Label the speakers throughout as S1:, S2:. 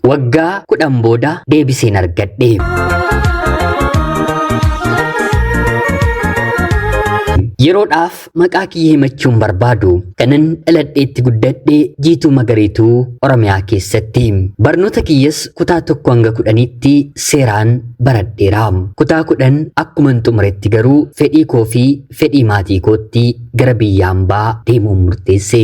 S1: Waggaa 10 booda deebiseen argadhe. Yeroodhaaf maqaa kiyya himachuun barbaadu kanan dhaladheetti guddadhe Jiituu Magariituu Oromiyaa keessatti. Barnoota kiyyas kutaa 1 hanga 10tti seeraan baradheera. Kutaa 10 akkuman xumuretti garuu fedhii koo fi fedhii maatii kootti gara biyya hambaa deemuun murteesse.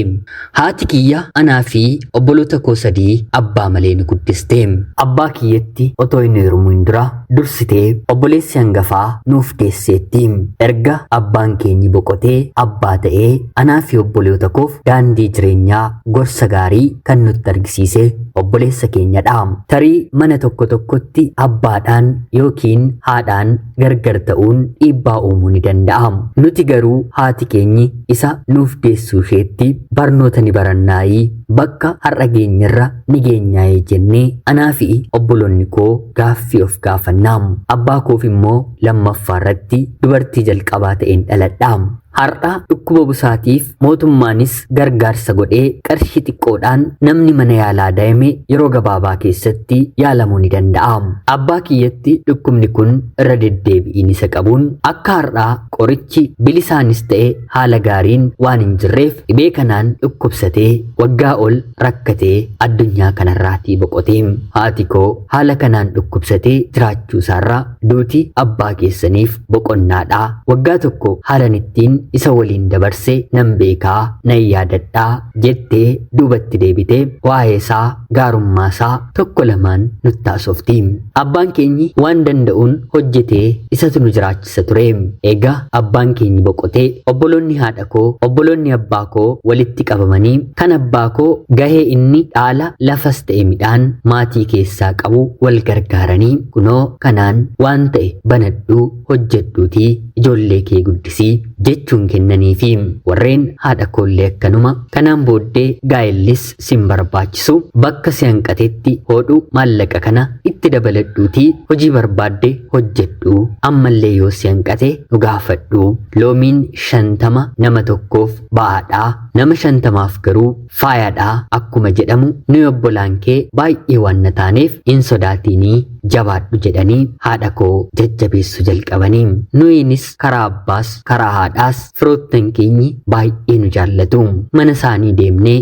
S1: Haati kiyya anaa fi obboloota koo 3 abbaa malee nu guddiste. Abbaa kiyyatti otoo hin heerumuun dura dursitee obboleessi hangafaa nuuf deesseetti. Erga abbaan keenya boqotee abbaa ta'ee anaa fi obboloota koof daandii jireenyaa gorsa gaarii kan nutti argisiise obboleessa keenyadha. Tarii mana tokko tokkotti abbaadhaan yookiin haadhaan gargar ta'uun dhiibbaa uumuu ni danda'a. Nuti garuu haati keenyi isa nuuf deessuu isheetti barnoota ni barannaayii bakka har'a geenyarra ni geenyaayee jennee anaa fi obboloonni koo gaaffii of gaafannaa. Abbaa koof immoo lammaffaa irratti dubartii jalqabaa ta'een dhaladha. Har'a dhukkuba busaatiif mootummaanis gargaarsa godhee qarshii xiqqoodhaan namni mana yaalaa daa'ime yeroo gabaabaa keessatti yaalamuu ni danda'a. Abbaa kiyyatti dhukkubni kun irra deddeebi'iin isa qabuun akka har'aa qorichi bilisaanis ta'e haala gaariin waan hin jirreef dhibee kanaan dhukkubsatee waggaa ol rakkatee addunyaa kanarraatii boqote. Haati koo haala kanaan dhukkubsatee jiraachuu isaarraa duuti abbaa keessaniif boqonnaadha. Waggaa tokko haalan ittiin isa waliin dabarse nan beekaa nan yaadadhaa jettee duubatti deebitee waa'ee isaa gaarummaa isaa tokko lamaan nutti haasofti. Abbaan keenyi waan danda'uun hojjetee isatu nu jiraachisa ture. Egaa abbaan keenyi boqotee obboloonni haadha koo obboloonni abbaa koo walitti qabamanii kan abbaa koo gahee inni dhaala lafas ta'e midhaan maatii keessaa qabu wal gargaaranii kunoo kanaan waan ta'e banadhuu hojjedhuutii ijoollee kee guddisii jechuun kennanii fi warreen haadha koollee akkanuma kanaan booddee gaa'ellis sin barbaachisu bakka si hanqatetti hodhuu maallaqa kana itti dabaladhuutii hojii barbaadde hojjedhu ammallee yoo si hanqate nu gaafadhu. Loomiin 50 nama tokkoof ba'aadhaa nama 50maaf garuu faayaadhaa akkuma jedhamu nu obbolaan kee baay'ee waan na taaneef hin sodaatinii jabaadhu jedhanii haadha koo jajjabeessu jalqabanii. Nuyinis karaa abbaas karaa haadhaas firoottan keenyi baay'ee nu jaallatu. Mana isaanii deemnee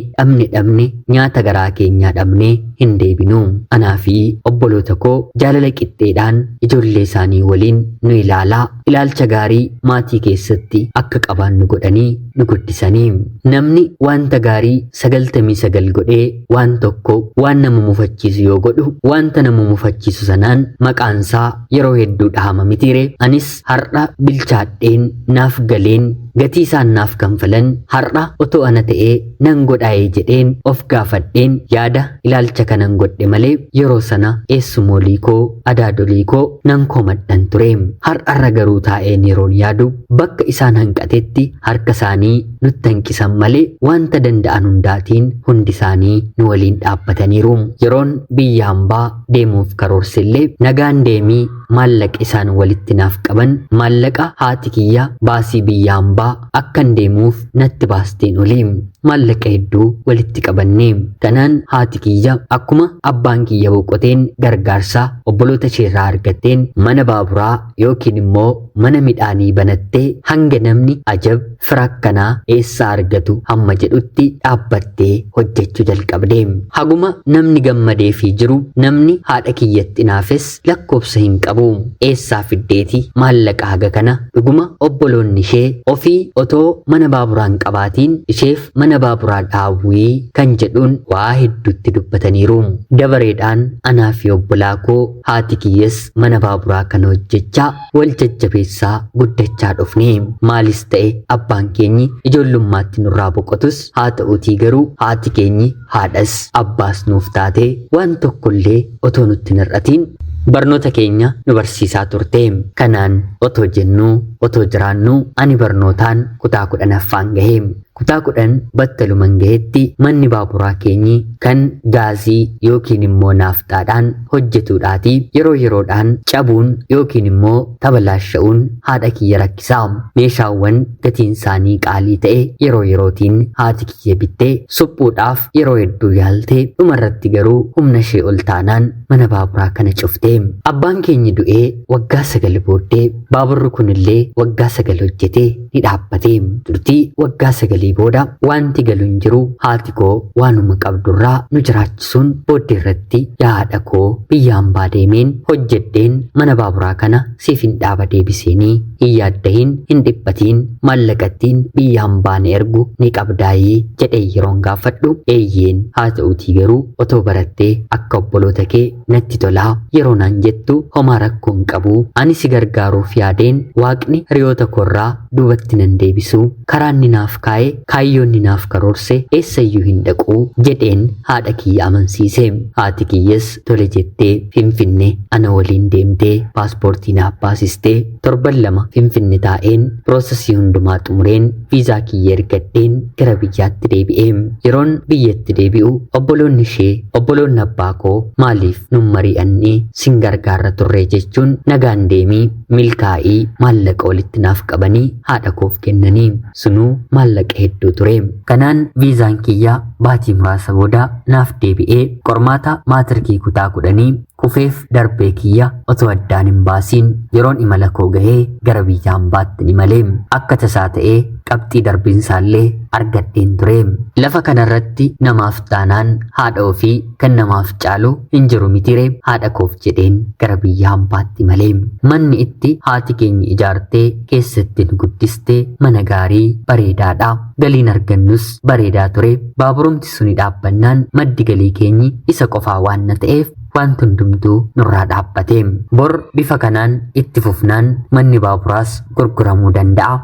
S1: dhabne nyaata garaa keenyaa dhabnee hin deebinu. Anaa fi obboloota koo jaalala qixxeedhaan ijoollee isaanii waliin nu ilaalaa ilaalcha gaarii maatii keessatti akka qabaannu godhanii nu guddisanii. Namni wanta gaarii 99 godhee waan tokko waan nama mufachiisu yoo godhu wanta nama mufachiisu sanaan maqaansaa yeroo hedduu dhahama mitiire. Anis har'a bilchaadheen naaf galeen gatii isaan naaf kanfalan har'a otoo ana ta'ee nan godhaa'ee jedheen of gaafadheen yaada ilaalcha kanan godhe malee yeroo sana eessumoolii koo adaadolii koo nan komadhan ture. Har'arra garuu taa'een yeroon yaadu bakka isaan hanqatetti harka isaanii nutti hanqisan malee wanta danda'an hundaatiin hundi isaanii nu waliin dhaabbataniiru. Yeroon biyya hambaa deemuuf karoorsillee nagaan deemii maallaqa isaan walitti naaf qaban maallaqa haati kiyya baasii biyya hambaa akkan deemuuf natti baasteen olii maallaqa hedduu walitti qabannee. Kanaan haati kiyya akkuma abbaan kiyya boqoteen gargaarsa obboloota isheerraa argatteen mana baaburaa yookiin immoo mana midhaanii banattee hanga namni ajab fira akkanaa eessaa argatu hamma jedhutti dhaabbattee hojjechuu jalqabde. Haguma namni gammadee fi jiru namni haadha kiyyatti naafes lakkoofsa hin qabu. Eessaa fiddeeti maallaqa haga kana dhuguma obboloonni ishee ofii otoo mana baaburaan qabaatiin isheef mana baaburaa dhaawwii kan jedhuun waa hedduutti dubbataniiru. Dabareedhaan anaa fi obbolaa koo haati kiyyas mana baaburaa kana hojjechaa wal jajjabeessaa guddachaa dhufne. Maalis ta'e abbaan keenyi ijoollummaatti nurraa boqotus haa ta'uutii garuu haati keenyi haadhas abbaas nuuf taate waan tokkollee otoo nutti hin hir'atiin barnoota keenya nu barsiisaa turte. Kanaan otoo jennuu otoo jiraannuu ani barnootaan kutaa 10ffaan gahe. kutaa 10 battaluman gahetti manni baaburaa keenyi kan gaazii yookiin immoo naafxaadhaan hojjetuudhaati yeroo yeroodhaan cabuun yookiin immoo tabalaasha'uun haadha kiyya rakkisaa. Meeshaawwan gatiin isaanii qaalii ta'e yeroo yerootiin haati kiyya bittee suphuudhaaf yeroo hedduu yaaltee dhumarratti garuu humna ishee ol taanaan mana baaburaa kana cuftee. Abbaan keenya du'ee waggaa 9 booddee baaburri kunillee waggaa 9 hojjetee ni dhaabbate. Turtii waggaa 9 booda wanti galu hin jiru. Haati koo waanuma qabdurraa nu jiraachisuun booddee irratti yaa haadha koo biyya hambaa deemeen hojjedheen mana baaburaa kana siif hin dhaaba deebiseenii hin yaaddahin hin dhiphatiin maallaqattiin biyya hambaa na ergu ni qabdaayii jedhee yeroon gaafadhu eeyyeen haa ta'uutii garuu otoo barattee akka obboloota kee natti tolaa yeroo naan jettu homaa rakkoo hin qabu ani si gargaaruuf yaadeen waaqni hiriyoota korraa duubatti nan deebisu karaa inni naaf kaa'e kaayyoonni naaf karoorse eessayyuu hin dhaqu jedheen haadha kiyya amansiise. Haati kiyyas tole jettee Finfinnee ana waliin deemtee paaspoortii naaf baasistee torban 2 Finfinnee taa'een piroosesii hundumaa xumureen viizaa kiyya ergadheen gara biyyaatti deebi'ee. Yeroon biyyatti deebi'u obboloonni ishee obboloonni abbaa koo maaliif nun mari'annee sin gargaarra turre jechuun nagaan deemii milkaa'ii maallaqa walitti naaf qabanii haadha koof kennanii sunuu maallaqa hedduu ture. Kanaan viizaan kiyya baatii muraasa booda naaf deebi'ee qormaata maatirikii kutaa 10 kufeef darbee kiyya otoo addaan hin baasiin yeroon imala koo gahee gara biyya hambaatti ni malee akka tasaa ta'ee qabxii darbiinsaallee argadheen ture. Lafa kanarratti namaaf taanaan haadha ofii kan namaaf caalu hin jiru mitire haadha koof jedheen gara biyya hambaatti malee. Manni itti haati keenya ijaartee keessatti nu guddistee mana gaarii bareedaadha. Galiin argannus bareedaa ture. Baaburumti suni dhaabbannaan maddi galii keenyi isa qofaa waan na ta'eef wanti hundumtuu nurraa dhaabbate. Bor bifa kanaan itti fufnaan manni baaburaas gurguramuu danda'a.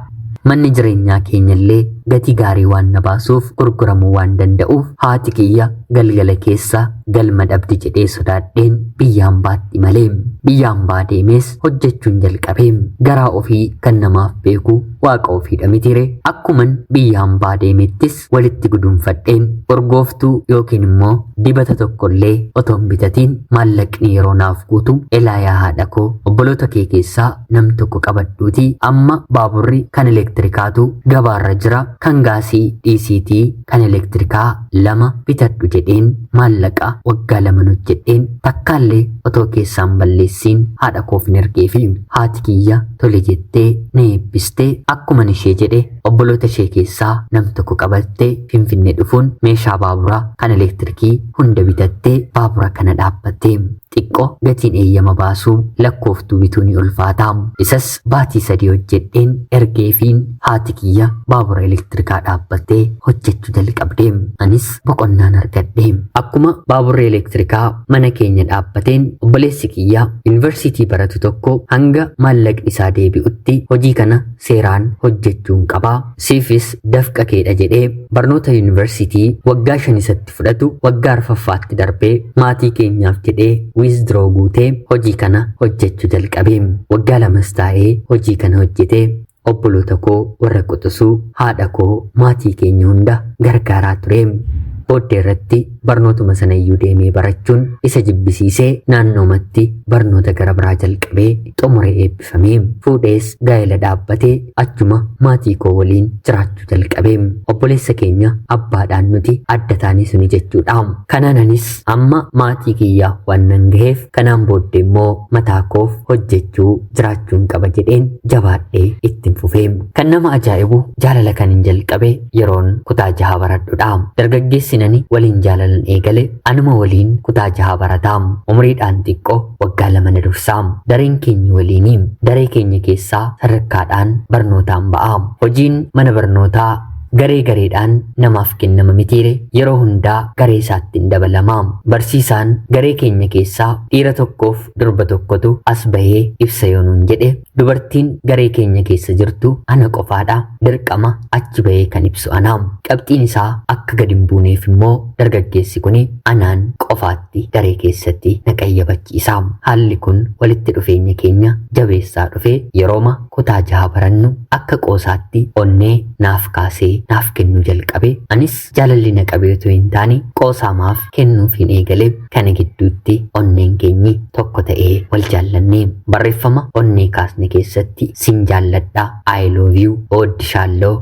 S1: Manni jireenyaa keenyallee gatii gaarii waan na baasuuf gurguramuu waan danda'uuf haati kiyya galgala keessa galma dhabdi jedhee sodaadheen biyya hambaatti malee. Biyya hambaa deemees hojjechuun jalqabee garaa ofii kan namaaf beeku waaqa ofiidha mitire. Akkuman biyya hambaa deemettis walitti gudunfadheen urgooftuu yookiin immoo dibata tokkollee otoo hin bitatiin maallaqni yeroo naaf guutu elaayaa haadha koo obboloota kee keessaa nam tokko qabadhuutii amma baaburri kan elektirikaatu gabaarra jira kan gaasii dhiisiitii kan elektirikaa 2 bitadhu jedheen maallaqa waggaa 2 hojjedheen takkaallee otoo keessaan balleessiin haadha koof hin ergeefi haati kiyya tole jettee na eebbistee akkuman ishee jedhe obboloota ishee keessaa nam tokko qabattee Finfinnee dhufuun meeshaa baaburaa kan elektirikii hunda bitattee baabura kana dhaabbattee. Xiqqoo gatiin eeyyama baasuu lakkooftuu bituu ni ulfaataa. Isas baatii 3 hojjedheen ergeefiin haati kiyya baabura elektirikaa dhaabbattee hojjechuu jalqabdee. Anis boqonnaan argadhee. Akkuma baaburri elektirikaa mana keenya dhaabbateen obboleessi kiyya yuunivarsiitii baratu tokko hanga maallaqni isaa deebi'utti hojii kana seeraan hojjechuun qabaa. Siifis dafqa keedha jedhee barnoota yuunivarsiitii waggaa 5 isatti fudhatu waggaa 4ffaatti darbee maatii keenyaaf jedhee withdraw guutee hojii kana hojjechuu jalqabee. Waggaa 2 taa'ee hojii kana hojjetee obboloota koo warra quxisuu haadha koo maatii keenya hunda gargaaraa ture. Booddee irratti barnootuma sana iyyuu deemee barachuun isa jibbisiisee naannoomatti barnoota gara biraa jalqabee xumuree eebbifamee fuudhees gaa'ela dhaabbatee achuma maatii koo waliin jiraachuu jalqabee. Obboleessa keenya abbaadhaan nuti adda taanii suni jechuudha. Kanaan anis amma maatii kiyyaa waan nan gaheef kanaan booddee immoo mataa koof hojjechuu jiraachuun qaba jedheen jabaadhee ittiin fufee. Kan nama ajaa'ibu jaalala kan hin jalqabe yeroon kutaa 6 baradhudha. Dargaggeessi nani waliin jaalalan eegale anuma waliin kutaa 6 barataa. Umriidhaan xiqqoo waggaa 2 na dursaa. Dareen keenya waliinii daree keenya keessaa sadarkaadhaan barnootaan ba'aa. Hojiin mana barnootaa garee gareedhaan namaaf kennama mitiire yeroo hundaa garee isaatti hin dabalamaa. Barsiisaan garee keenya keessaa dhiira tokkoof durba tokkotu as bahee ibsa yoonuun jedhe dubartiin garee keenya keessa jirtu ana qofaadha dirqama achi bahee kan ibsu anaa. Qabxiin isaa akka gad hin buuneef immoo dargaggeessi kuni anaan qofaatti qoosaatti daree keessatti na qayyabachiisa. Haalli kun walitti dhufeenya keenya jabeessaa dhufe yerooma kutaa 6 barannu akka qoosaatti onnee naaf kaasee naaf kennuu jalqabe. Anis jaalalli na qabee otoo hin taane qoosaamaaf kennuuf hin eegale. Kana gidduutti onneen keenyi tokko ta'ee wal jaallanne. Barreeffama onnee kaasne keessatti sin jaalladha, I love you, oddishaaloo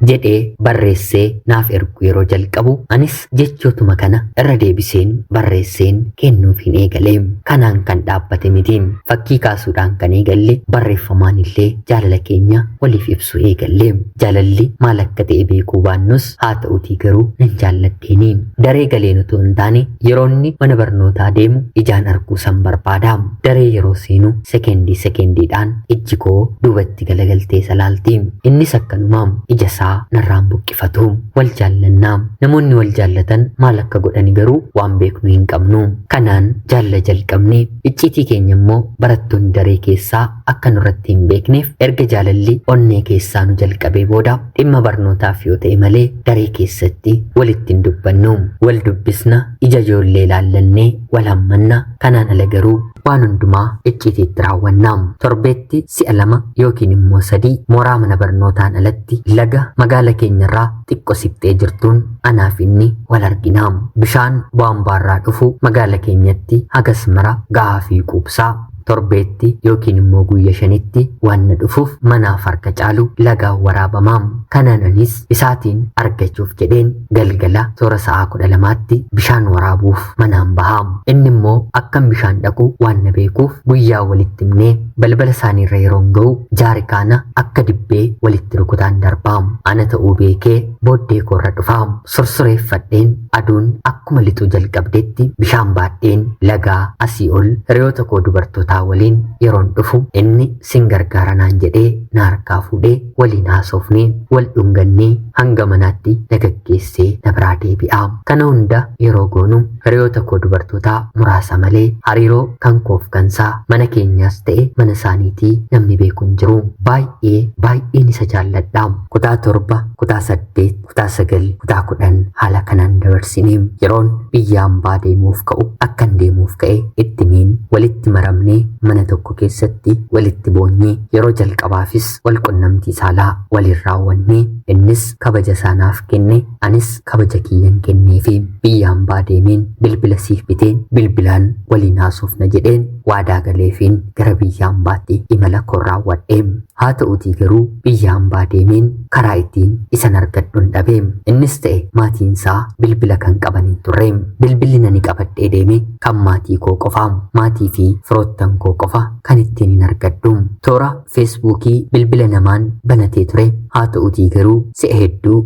S1: jedhee barreessee naaf ergu yeroo jalqabu anis jechootuma kana irra deebiseen barreesseen kennuuf hin eegale. Kanaan kan dhaabbate miti. Fakkii kaasuudhaan kan eegalle barreeffamaan illee jaalala keenya waliif ibsu eegalle. Jaalalli maal akka ta'e beekuu baannus haa ta'utii garuu nan jaalladheeni. Daree galeen otoo hin taane yeroonni mana barnootaa deemu ijaan arguu san barbaada. Daree yeroo seenu sekendiidhaan ijji koo duubatti galagaltee salaalti. Innis akkanumaa ija isaa narraan buqqifatu. Wal jaallannaa. Namoonni wal jaallatan maal akka godhani garuu waan beeknu hin qabnu. Kanaan jaalla jalqabne. Icciitii keenya immoo barattoonni daree keessaa akka nurratti hin beekneef erga jaalalli onnee keessaa nu jalqabee booda dhimma barnootaaf yoo ta'e malee daree keessatti walitti hin dubbannu. Wal dubbisna, ija ijoollee ilaallannee wal hammanna. Kanaan ala garuu waan hundumaa icciitiitti raawwanna. Torbeetti si'a 2 yookiin immoo 3 mooraa mana barnootaan alatti laga magaala keenyarraa xiqqoo siqxee jirtuun anaaf inni wal argina. Bishaan bu'aanbaarraa dhufu magaala keenyatti hagas mara gahaa fi quubsaa. Torbeetti yookiin immoo guyya 5tti waan na dhufuuf manaaf harka caalu lagaan waraabamaa. Kanaan anis isaatiin argachuuf jedheen galgala toora sa'aa 12tti bishaan waraabuuf manaan bahaa. Inni immoo akkan bishaan dhaqu waan na beekuuf guyyaa walitti himnee balbala isaaniirra yeroon ga'u jaarikaana akka dibbee walitti rukutaan darbaa. Ana ta'uu beekee booddee koorra dhufaa. Sursureeffadheen aduun akkuma lixuu jalqabdeetti bishaan baadheen lagaa asii ol hiriyoota koo dubartoota waliin yeroon dhufu inni sin gargaara naan jedhee na harkaa fuudhee waliin haasofnee wal dhungannee hanga manaatti na gaggeessee na biraa deebi'a. Kana hunda yeroo goonu hiriyoota koo dubartootaa muraasa malee hariiroo kan koof kansaa mana keenyaas ta'e mana isaaniitii namni beeku hin jiru. Baay'een isa jaalladha. Kutaa 7, kutaa 8, kutaa 9, kutaa 10 haala kanaan dabarsine. Yeroon biyya hambaa deemuuf ka'u akkan deemuuf ka'e ittimiin walitti maramnee mana tokko keessatti walitti boonyee yeroo jalqabaafis wal qunnamtii saalaa waliin raawwannee innis kabaja isaanaaf kenne anis kabaja kiyyan kenneefi biyya hambaa deemeen bilbila siif biteen bilbilaan waliin haasofna jedheen waadaa galeefiin gara biyya hambaatti imala koo raawwadhe. Haa ta'utii garuu biyya hambaa deemeen karaa ittiin isan argadhuun dhabe. Innis ta'e maatiinsaa bilbila kan qaban hin turre. Bilbilli nani qabadhee deeme kan maatii koo qofaa. Maatii fi firoottan koo qofa kan ittiin hin argadhu. Toora feesbuukii bilbila namaan banatee ture. Haa ta'utii garuu si'a hedduu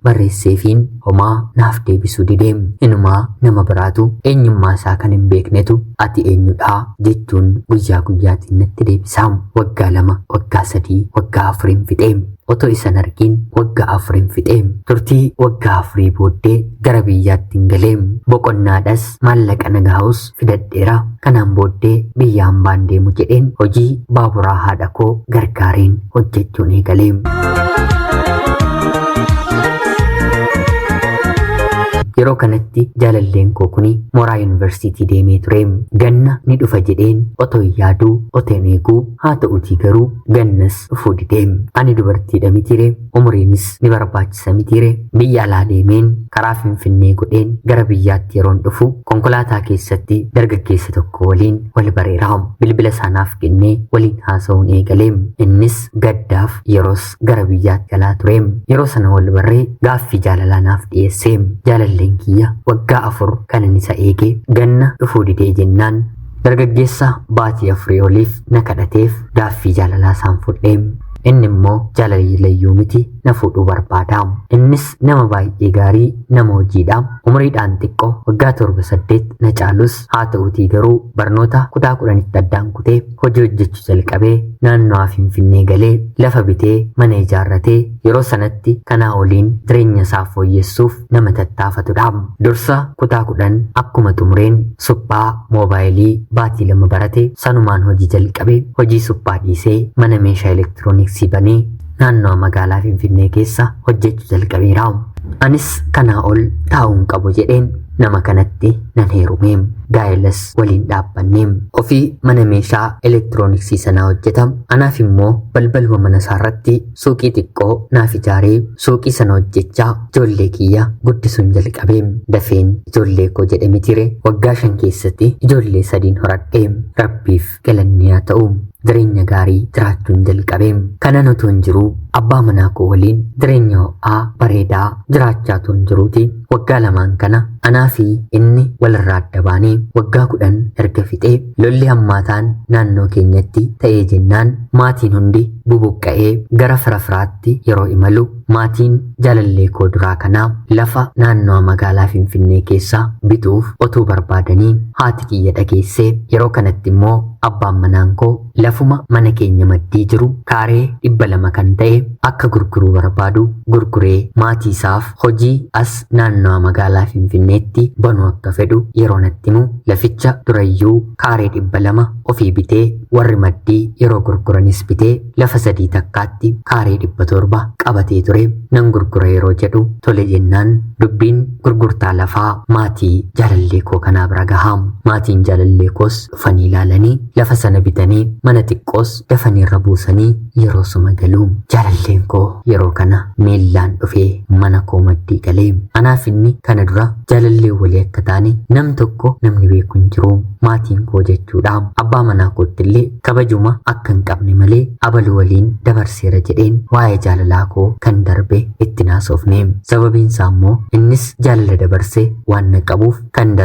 S1: barreesseefiin homaa naaf deebisuu didee. Inumaa nama biraatu eenyummaa isaa kan hin beeknetu ati eenyudha jechuun guyyaa guyyaatiin natti deebisa. Waggaa 2, waggaa 3, waggaa 4 fixee. Otoo isan argiin waggaa 4 fixee. Turtii waggaa 4 booddee gara biyyaatti hin galee. Boqonnaadhas maallaqa nagaahus fidadheera. Kanaan booddee biyya hambaan deemu jedheen hojii baaburaa haadha koo gargaareen hojjechuun eegalee. Yeroo kanatti jaalalleen koo kuni mooraa yuunivarsiitii deemee ture. Ganna ni dhufa jedheen otoo yaaduu oteen eeguu haa ta'utii garuu gannas dhufuu didee. Ani dubartiidha mitiire umriinis ni barbaachisa mitiire biyya alaa deemeen karaa Finfinnee godheen gara biyyaatti yeroon dhufu konkolaataa keessatti dargaggeessa tokko waliin wal bareeraa. Bilbila isaanaaf kennee waliin haasa'uun eegalee. Innis gaddaaf yeroos gara biyyaatti galaa ture. Yeroo sana wal barree gaaffii jaalalaa naaf dhiyeesse. Jaalalleen kiyya waggaa 4 kanan isa eege ganna dhufuu didee jennaan dargaggeessa baatii 4 oliif na kadhateef gaaffii jaalalaa isaan fudhee. Inni immoo jaalalayyuu miti na fuudhuu barbaada. Innis nama baay'ee gaarii nama hojiidha. Umriidhaan xiqqoo waggaa 7-8 na caalus haa ta'utii garuu barnoota kutaa 10tti addaan kutee hojii hojjechuu jalqabee naannoo Finfinnee galee lafa bitee mana ijaarratee yeroo sanatti kanaa oliin jireenya isaa fooyyessuuf nama tattaafatudha. Dursa kutaa 10 akkuma xumureen suphaa moobaayilii baatii 2 barate sanumaan hojii jalqabee hojii suphaa dhiisee mana meeshaa elektirooniksii banee naannoo magaalaa Finfinnee keessa hojjechuu jalqabeera. Anis kanaa ol taa'uun qabu jedheen nama kanatti nan heerumeem gaa'ilas waliin dhaabbanneem ofii mana meeshaa elektirooniksii sanaa hojjetam anaaf immoo balbaluma mana isaarratti suuqii xiqqoo naaf ijaaree suuqii sana hojjechaa ijoollee kiyya guddisuun jalqabeem dafeen ijoollee koo jedhe mitire waggaa 5 keessatti ijoollee 3 horadheem rabbiif galanni haa ta'u jireenya gaarii jiraachuun jalqabeem kanan utuu hin jiruu abbaa manaa koo waliin jireenya ho'aa bareedaa jiraachaa utuu hin jiruuti waggaa 2 kana anaa fi inni walirraa adda baanee waggaa 10 erga fixee lolli hammaataan naannoo keenyatti ta'ee jennaan maatiin hundi bubuqqa'ee gara firaatti yeroo imalu maatiin jaalallee koo duraa kanaa lafa naannoo magaalaa Finfinnee keessaa bituuf otuu barbaadanii haati kiyya dhageessee yeroo kanatti immoo abbaan manaan koo lafuma mana keenya maddii jiru kaaree 200 kan ta'e akka gurguruu barbaadu gurguree maatii isaaf hojii as naannoo magaalaa Finfinneetti banuu akka fedhu yeroo natti himu laficha durayyuu kaaree 200 ofii bitee warri maddii yeroo gurguranis bitee lafa 3 takkaatti kaaree 700 qabatee ture nan gurgura yeroo jedhu tole jennaan dubbiin gurgurtaa lafaa maatii jaalallee koo kanaa bira gahaam maatiin jaalallee koos dhufanii ilaalanii lafa sana bitanii mana xiqqoos dafanii irra buusanii yeroo suma galuu jaalalleen koo yeroo kana miillaan dhufee mana koo maddii galee anaaf inni kana dura jaalallee walii akka taane nam tokko namni beeku hin jiru maatiin koo jechuudha abbaa manaa kootti illee kabajuma akka hin qabne malee abaluu waliin dabarseera jedheen waa'ee jaalalaa koo kan darbe itti naasofne sababiin isaa immoo innis jaalala dabarsee waan na qabuuf kan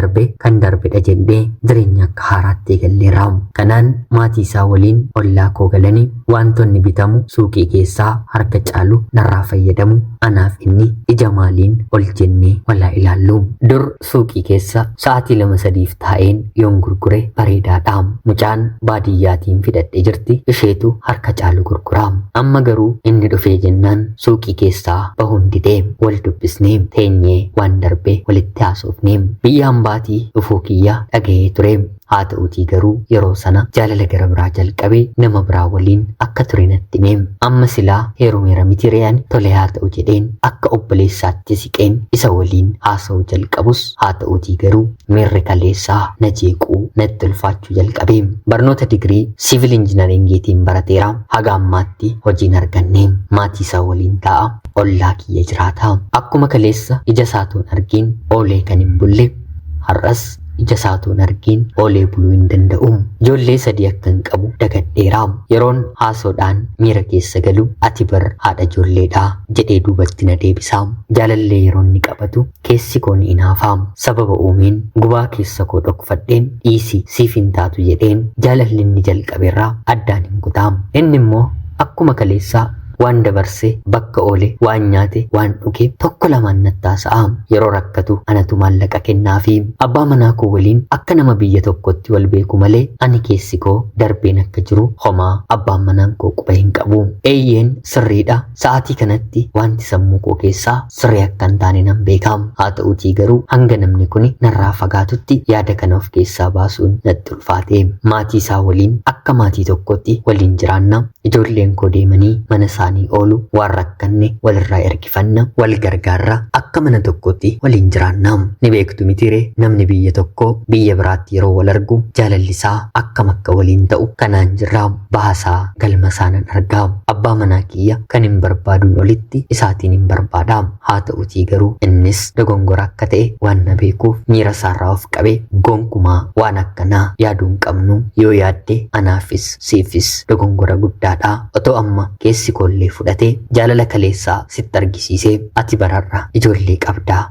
S1: darbedha jennee jireenya akka haaraatti eegalleerra kanaan maatii isaa waliin ollaa koo galanii wantoonni bitamu suuqii keessaa harka caalu narraa fayyadamu anaaf inni ija maaliin ol jennee walaa ilaallu dur suuqii keessa sa'aatii 2-3 taa'een yoon gurgure bareedaadha mucaan baadiyyaatiin fidadhe jirti isheetu harka caalu gurgura amma garuu inni dhufee jennaan suuqii keessaa bahuun didee wal dubbisnee teenyee waan darbe walitti haasofnee biyya hambaatii dhufuu kiyya dhaga'ee ture haa ta'uutii garuu yeroo sana jaalala gara biraa jalqabee nama biraa waliin akka ture natti hime amma silaa heerumeera miti re'an tole haa ta'u jedheen akka obboleessaatti siqeen isa waliin haasa'uu jalqabus haa ta'uutii garuu miirri kaleessaa na jeequu natti ulfaachuu jalqabee barnoota digirii siivil injinaringiitiin barateera haga ammaatti hojiin arganne maatii isaa waliin taa'a ollaa kiyya jiraata akkuma kaleessa ija isaatuun argiin oolee kan hin bulle har'as ija isaatuun argiin oolee buluu hin danda'u ijoollee 3 akkan qabu dagadheera yeroon haasoodhaan miira keessa galu ati bar haadha ijoolleedhaa jedhee duubatti na deebisa jaalallee yeroon ni qabatu keessi koo ni inaafa sababa uumeen gubaa keessa koo dhokfadheen dhiisii siif hin taatu jedheen jaalalli inni jalqabeerraa addaan hin kutaa inni immoo akkuma kaleessaa waan dabarse bakka oole waan nyaate waan dhuge tokko lamaan nattaasa'a yeroo rakkatu anatu maallaqa kennaafi abbaa manaa koo waliin akka nama biyya tokkotti wal beeku malee ani keessi koo darbeen akka jiru homaa abbaan manaan koo quba hin qabu eeyyeen sirriidha sa'aatii kanatti wanti sammuu koo keessaa sirrii akka hin taane nan beekam haa ta'uutii garuu hanga namni kun narraa fagaatutti yaada kana of keessaa baasuun natti ulfaate maatii isaa waliin akka maatii tokkotti waliin jiraanna ijoolleen koo deemanii mana isaanii oolu waan rakkanne walirraa ergifanna wal gargaarra akka mana tokkotti waliin jiraanna ni beektu mitire namni biyya tokko biyya biraatti yeroo wal argu jaalallisaa akkam akka waliin ta'u kanaan jirra baasaa galma isaanan argaa abbaa manaa kiyya kan hin barbaaduun olitti isaatiin hin barbaada haa ta'utii garuu innis dogongora akka ta'e waan na beekuuf miira isaarraa of qabe gonkumaa waan akkanaa yaaduun qabnu yoo yaadde anaafis siifis dogongora guddaa otoo amma keessi koollee fudhatee jaalala kaleessaa sitti argisiisee ati bararra ijoollee qabdaa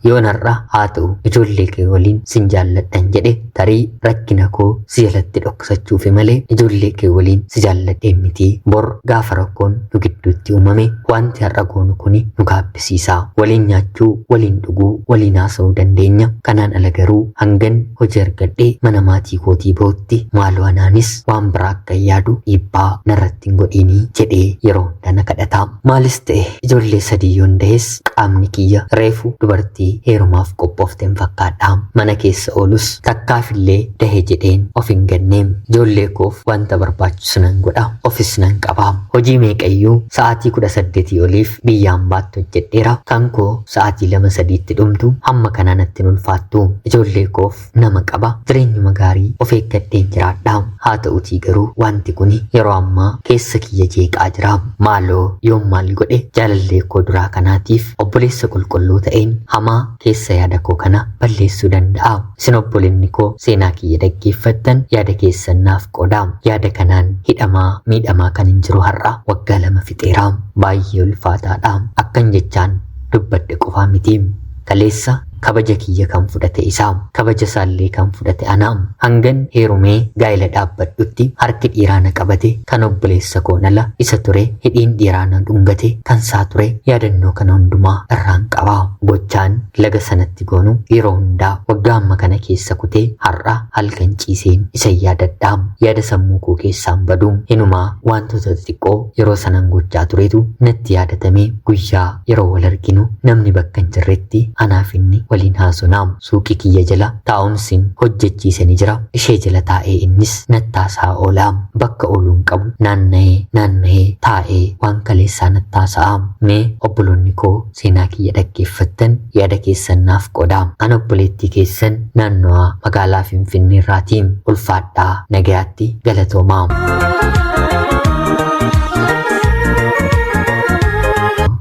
S1: yoon har'a haa ta'u ijoollee kee waliin sin jaalladhan jedhe tarii rakkina koo si jalatti dhoksachuufi malee ijoollee kee waliin si jaalladheen miti bor gaafa rakkoon nu gidduutti uumame wanti har'a goonu kuni nu gaabbisiisa waliin nyaachuu waliin dhuguu waliin haasa'uu dandeenya kanaan ala garuu hangan hojii argadhee mana maatii kootii bootti maaloo anaanis waan biraa akka yaadu dhiibbaa narratti hin godhiinii jedhee yeroo dana kadhata maalis ta'e ijoollee 3 yoon dahes qaamni kiyya reefu dubartii heerumaaf qophoofteen fakkaadha. Mana keessa oolus takkaafillee dahee jedheen of hin ganneem. Ijoollee koof wanta barbaachisu nan godha, ofis nan qaba. Hojii meeqayyuu sa'aatii 18 oliif biyyaan baattu hojjedheera. Kan koo sa'aatii 2-3tti dhumtu hamma kana natti hin ulfaattu. Ijoollee koof nama qaba, jireenyuma gaarii of eeggadheen jiraadha. Haa ta'utii garuu wanti kun yeroo ammaa keessa kiyya jeeqaa jira. Maaloo yoom maal godhe jaalallee koo duraa kanaatiif obboleessa qulqulluu ta'een hamaa keessa yaada koo kana balleessuu danda'a. Isin obbolinni koo seenaa kiyya dhaggeeffattan yaada keessan naaf qooda. Yaada kanaan hidhamaa miidhamaa kan hin jiru har'a waggaa 2 fixeera. Baay'ee ulfaataadha. Akkan jechaan dubbadhe qofaa miti. Kaleessa kabaja kiyya kan fudhate isaa, kabaja isaallee kan fudhate anaa. Hangan heerumee gaa'ela dhaabbadhutti harki dhiiraa na qabate kan obboleessa koo nala isa ture, hidhiin dhiiraa na dhungate kan isaa ture. Yaadannoo kana hundumaa irraan qaba. Gochaan laga sanatti goonu yeroo hundaa waggaa amma kana keessa kutee har'a halkan ciiseen isa yaadadha. Yaada sammuu koo keessaan badu hinumaa wantoota xixiqqoo yeroo sanan gochaa turetu natti yaadatamee guyyaa yeroo wal arginu namni bakka hin jirretti anaaf inni waliin haasofnaam. Suuqii kiyya jala taa'umsiin hojjechiisanii jira. Ishee jala taa'ee innis nattaasaa oolaam. Bakka ooluun qabu naanna'ee taa'ee waan kaleessaa nattaasaam. Mee obboloonni koo seenaa kiyya dhaggeeffattan yaada keessan naaf qoodaam. An obboleettii keessan naannoo magaalaa Finfinnee irraatiin ulfaadhaa nagayaatti galatoomaam.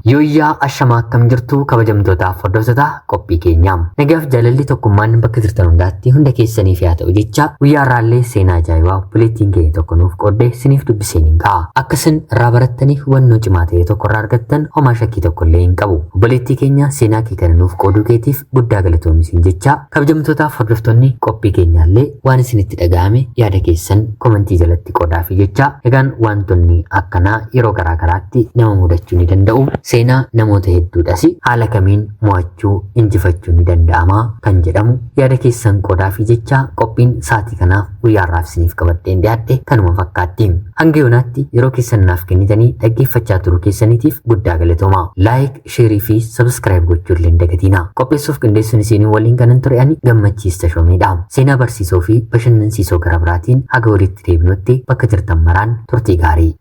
S1: Yooyyaa ashamaa akkam jirtu kabajamtootaaf hordoftoota qophii keenyaa. Nagaaf jaalalli tokkummaan bakka jirtan hundaatti hunda keessaniif yaa ta'u jecha guyyaa irraallee seenaa ajaa'ibaa obboleettiin keenya tokko nuuf qooddee isiniif dubbiseen hin ga'a. Akka isin irraa barattaniif hubannoo cimaa ta'e tokko irraa argattan homaa shakkii tokko illee hin qabu. Obboleettii keenya seenaa kee kana nuuf qooduu keetiif guddaa galatoomisiin jecha kabajamtootaaf hordoftoonni qophii keenyaallee waan isinitti dhaga'ame yaada keessan komentii jalatti qoodaafi jecha egaan wantoonni akkanaa yeroo garaagaraatti nama mudachuu ni danda'u. Seenaa namoota hedduudhaas haala kamiin mo'achuu injifachuu ni danda'ama kan jedhamu yaada keessan qoodaafi jecha qophiin saatii kanaaf guyyaarraaf isiniif qabadheen dhiyaadhe kanuma fakkaatti. Hanga yoonaatti yeroo keessan naaf kennitanii dhaggeeffachaa turuu keessaniitiif guddaa galatooma. Laayik, sheerii fi sabskiraayib gochuu illee hin dagatina. Qopheessuuf qindeessuun isinii waliin kanan ture ani Gammachiis Tashoomeedha. Seenaa barsiisoo fi bashannansiisoo gara biraatiin haga walitti deebinutti bakka jirtan maraan turtii gaarii.